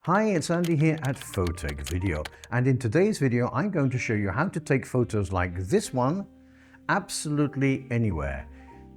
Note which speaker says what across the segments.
Speaker 1: Hi, it's Andy here at Photech Video, and in today's video I'm going to show you how to take photos like this one absolutely anywhere,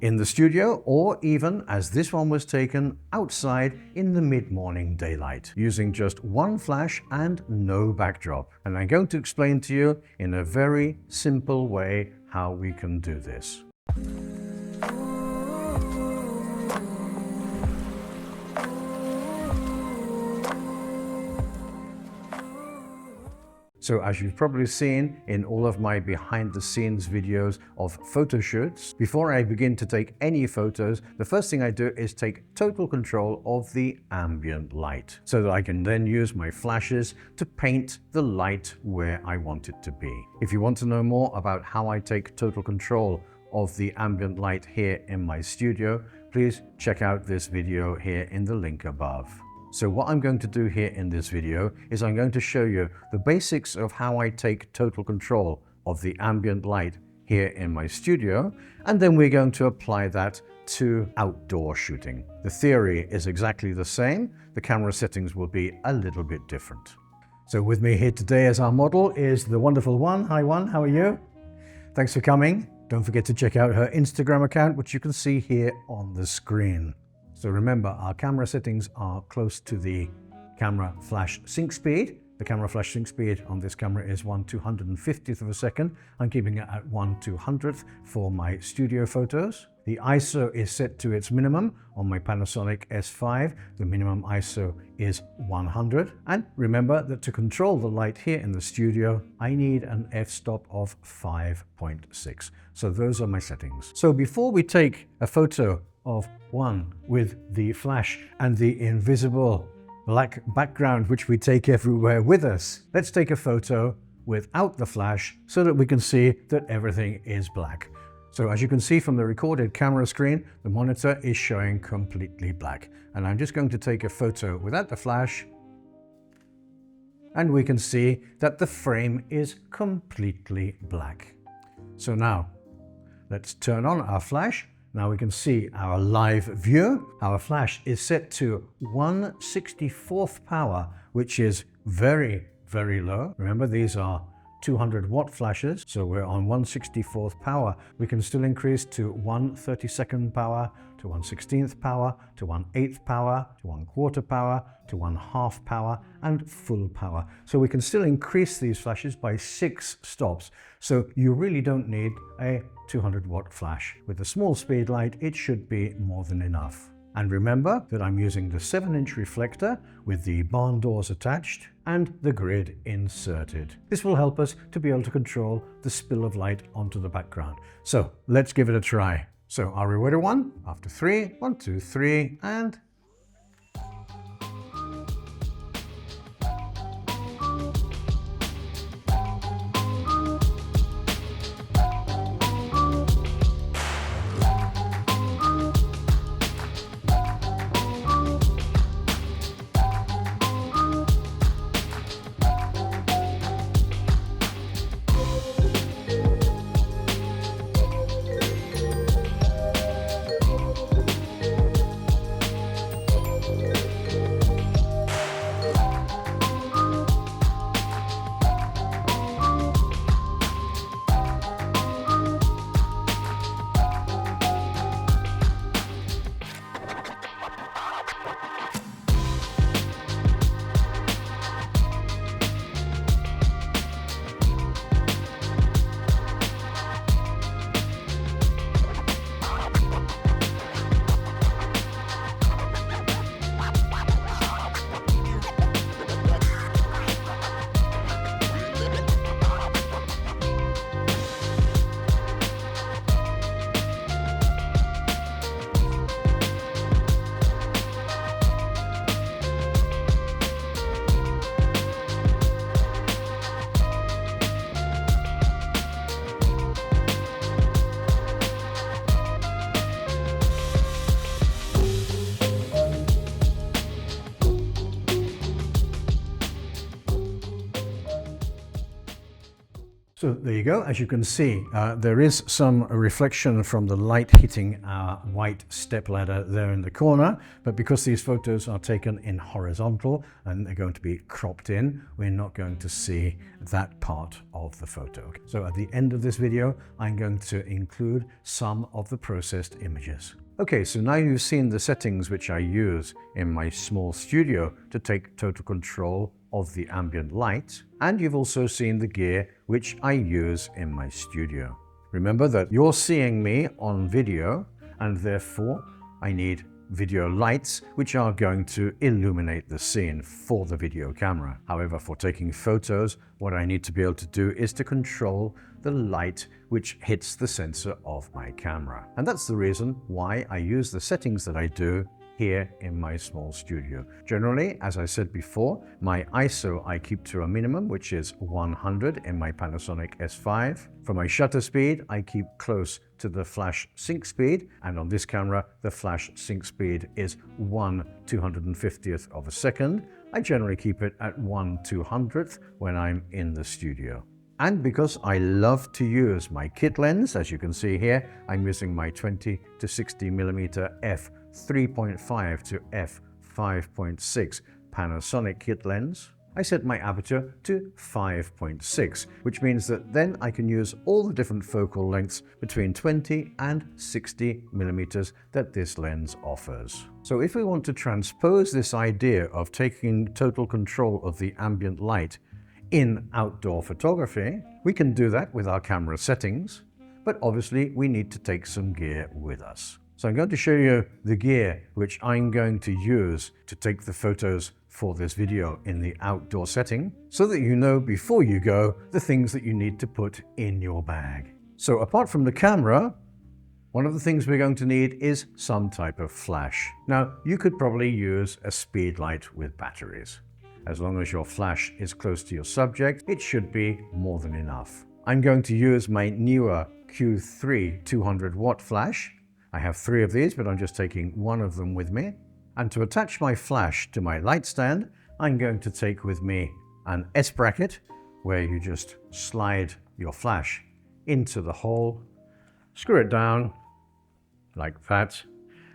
Speaker 1: in the studio or even, as this one was taken, outside in the mid-morning daylight, using just one flash and no backdrop. And I'm going to explain to you in a very simple way how we can do this. So as you've probably seen in all of my behind the scenes videos of photo shoots, before I begin to take any photos, the first thing I do is take total control of the ambient light so that I can then use my flashes to paint the light where I want it to be. If you want to know more about how I take total control of the ambient light here in my studio, please check out this video here in the link above. So what I'm going to do here in this video is I'm going to show you the basics of how I take total control of the ambient light here in my studio, and then we're going to apply that to outdoor shooting. The theory is exactly the same. The camera settings will be a little bit different. So with me here today as our model is the wonderful One. Hi One, how are you? Thanks for coming. Don't forget to check out her Instagram account, which you can see here on the screen. So remember, our camera settings are close to the camera flash sync speed. The camera flash sync speed on this camera is 1/250th of a second. I'm keeping it at 1/200th for my studio photos. The ISO is set to its minimum on my Panasonic S5. The minimum ISO is 100. And remember that to control the light here in the studio, I need an f-stop of 5.6. So those are my settings. So before we take a photo of One with the flash and the invisible black background which we take everywhere with us, let's take a photo without the flash so that we can see that everything is black. So as you can see from the recorded camera screen, the monitor is showing completely black. And I'm just going to take a photo without the flash, and we can see that the frame is completely black. So now let's turn on our flash. Now we can see our live view. Our flash is set to 1/64th power, which is very, very low. Remember, these are 200 watt flashes, so we're on 1/64th power. We can still increase to 1/32nd power, to 1/16th power, to 1/8th power, to 1/4 power, to 1/2 power, and full power. So we can still increase these flashes by 6 stops. So you really don't need a 200 watt flash. With a small speed light, it should be more than enough. And remember that I'm using the 7-inch reflector with the barn doors attached and the grid inserted. This will help us to be able to control the spill of light onto the background. So let's give it a try. So are we ready, One? After 3, 1, 2, 3, and So there you go. As you can see, there is some reflection from the light hitting our white stepladder there in the corner, but because these photos are taken in horizontal and they're going to be cropped in, we're not going to see that part of the photo. So at the end of this video, I'm going to include some of the processed images. Okay, so now you've seen the settings which I use in my small studio to take total control of the ambient light, and you've also seen the gear which I use in my studio. Remember that you're seeing me on video, and therefore I need video lights which are going to illuminate the scene for the video camera. However, for taking photos, what I need to be able to do is to control the light which hits the sensor of my camera. And that's the reason why I use the settings that I do here in my small studio. Generally, as I said before, my ISO I keep to a minimum, which is 100 in my Panasonic S5. For my shutter speed, I keep close to the flash sync speed, and on this camera, the flash sync speed is 1/250th of a second. I generally keep it at 1/200th when I'm in the studio. And because I love to use my kit lens, as you can see here, I'm using my 20 to 60mm f3.5 to f5.6 Panasonic kit lens. I set my aperture to 5.6, which means that then I can use all the different focal lengths between 20 and 60mm that this lens offers. So if we want to transpose this idea of taking total control of the ambient light in outdoor photography, we can do that with our camera settings, but obviously we need to take some gear with us. So I'm going to show you the gear which I'm going to use to take the photos for this video in the outdoor setting, so that you know before you go the things that you need to put in your bag. So apart from the camera, one of the things we're going to need is some type of flash. Now, you could probably use a speed light with batteries. As long as your flash is close to your subject, it should be more than enough. I'm going to use my Neewer Q3 200 watt flash. I have 3 of these, but I'm just taking one of them with me. And to attach my flash to my light stand, I'm going to take with me an S-bracket, where you just slide your flash into the hole, screw it down like that,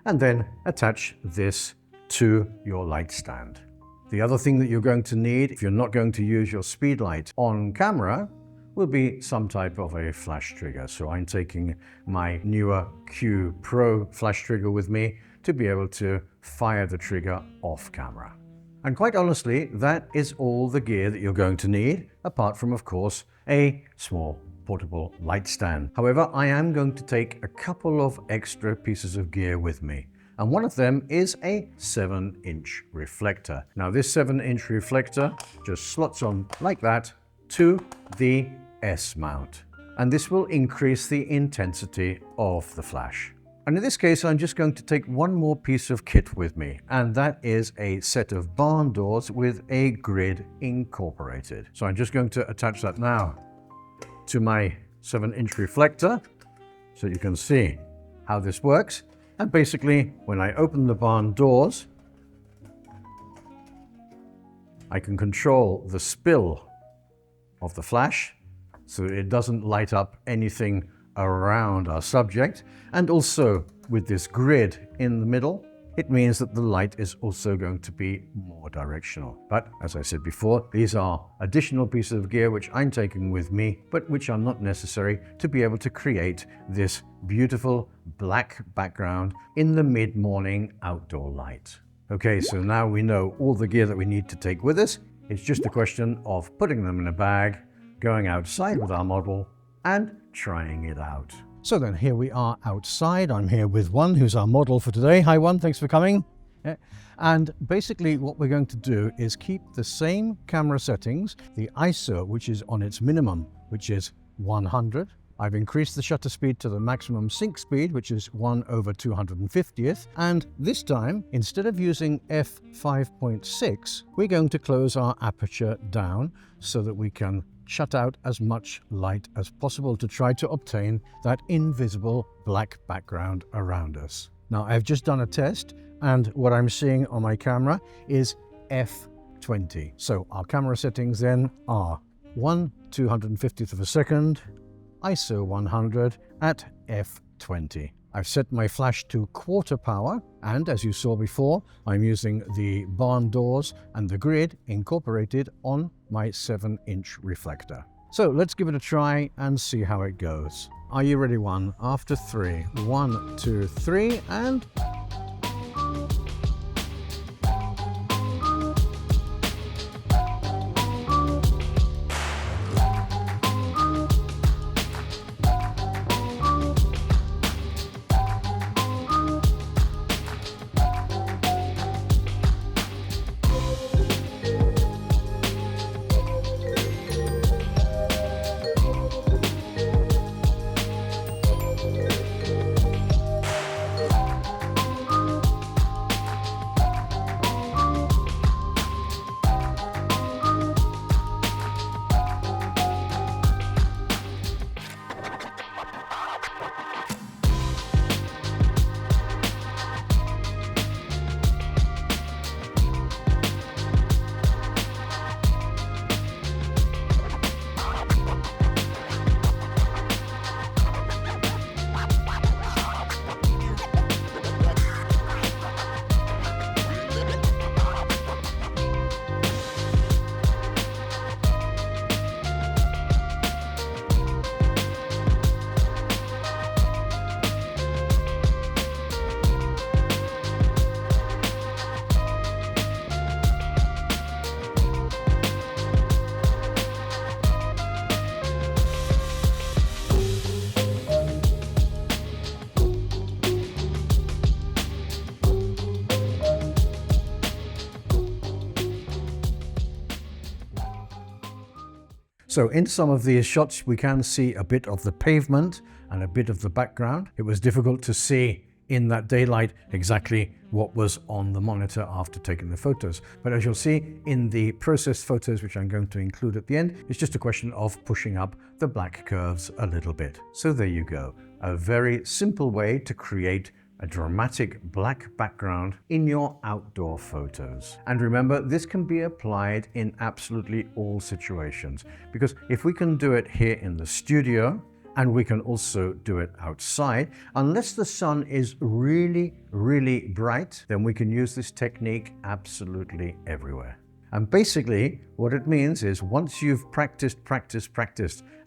Speaker 1: and then attach this to your light stand. The other thing that you're going to need, if you're not going to use your speed light on camera, will be some type of a flash trigger. So I'm taking my Neewer QPRO flash trigger with me to be able to fire the trigger off camera. And quite honestly, that is all the gear that you're going to need, apart from, of course, a small portable light stand. However, I am going to take a couple of extra pieces of gear with me. And one of them is a 7-inch reflector. Now this 7-inch reflector just slots on like that to the S mount. And this will increase the intensity of the flash. And in this case, I'm just going to take one more piece of kit with me, and that is a set of barn doors with a grid incorporated. So I'm just going to attach that now to my 7-inch reflector so you can see how this works. And basically, when I open the barn doors, I can control the spill of the flash so it doesn't light up anything around our subject. And also with this grid in the middle, it means that the light is also going to be more directional. But as I said before, these are additional pieces of gear which I'm taking with me, but which are not necessary to be able to create this beautiful black background in the mid-morning outdoor light. Okay, so now we know all the gear that we need to take with us. It's just a question of putting them in a bag, going outside with our model, and trying it out. So then here we are outside. I'm here with One, who's our model for today. Hi One, thanks for coming. Yeah. And basically what we're going to do is keep the same camera settings, the ISO, which is on its minimum, which is 100. I've increased the shutter speed to the maximum sync speed, which is 1/250th. And this time, instead of using f5.6, we're going to close our aperture down so that we can shut out as much light as possible to try to obtain that invisible black background around us. Now, I've just done a test, and what I'm seeing on my camera is f20. So our camera settings then are 1/250th of a second, ISO 100 at f20. I've set my flash to quarter power, and as you saw before, I'm using the barn doors and the grid incorporated on my 7-inch reflector. So let's give it a try and see how it goes. Are you ready? One after three. 1, 2, 3, and... So in some of these shots we can see a bit of the pavement and a bit of the background. It was difficult to see in that daylight exactly what was on the monitor after taking the photos. But as you'll see in the processed photos, which I'm going to include at the end, it's just a question of pushing up the black curves a little bit. So there you go. A very simple way to create a dramatic black background in your outdoor photos. And remember, this can be applied in absolutely all situations, because if we can do it here in the studio, and we can also do it outside, unless the sun is really, really bright, then we can use this technique absolutely everywhere. And basically, what it means is once you've practiced,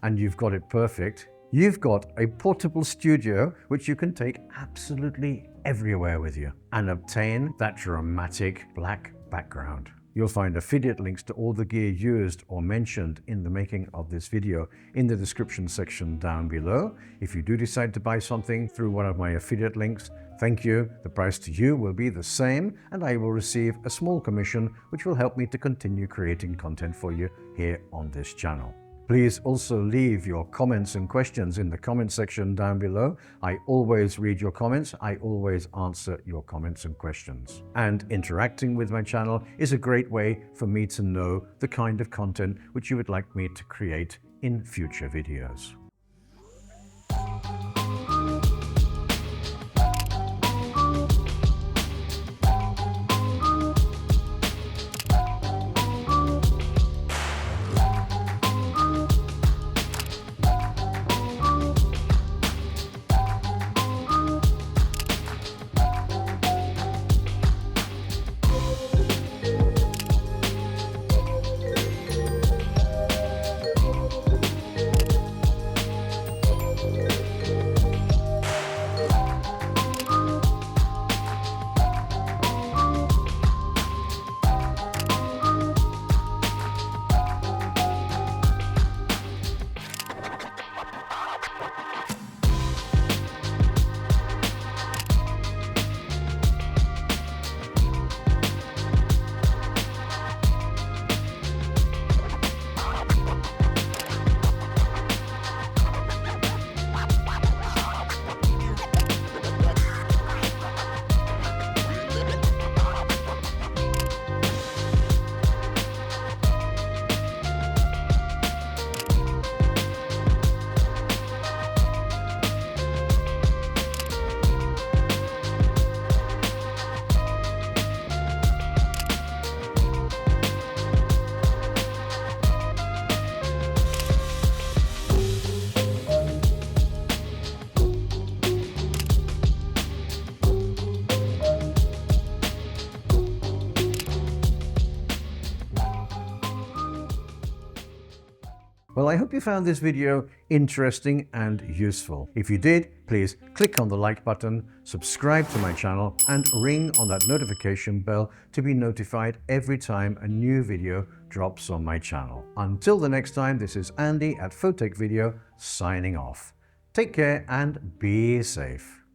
Speaker 1: and you've got it perfect, you've got a portable studio which you can take absolutely everywhere with you and obtain that dramatic black background. You'll find affiliate links to all the gear used or mentioned in the making of this video in the description section down below. If you do decide to buy something through one of my affiliate links, thank you. The price to you will be the same, and I will receive a small commission which will help me to continue creating content for you here on this channel. Please also leave your comments and questions in the comment section down below. I always read your comments. I always answer your comments and questions. And interacting with my channel is a great way for me to know the kind of content which you would like me to create in future videos. Well, I hope you found this video interesting and useful. If you did, please click on the like button, subscribe to my channel, and ring on that notification bell to be notified every time a new video drops on my channel. Until the next time, this is Andy at Photech Video signing off. Take care and be safe.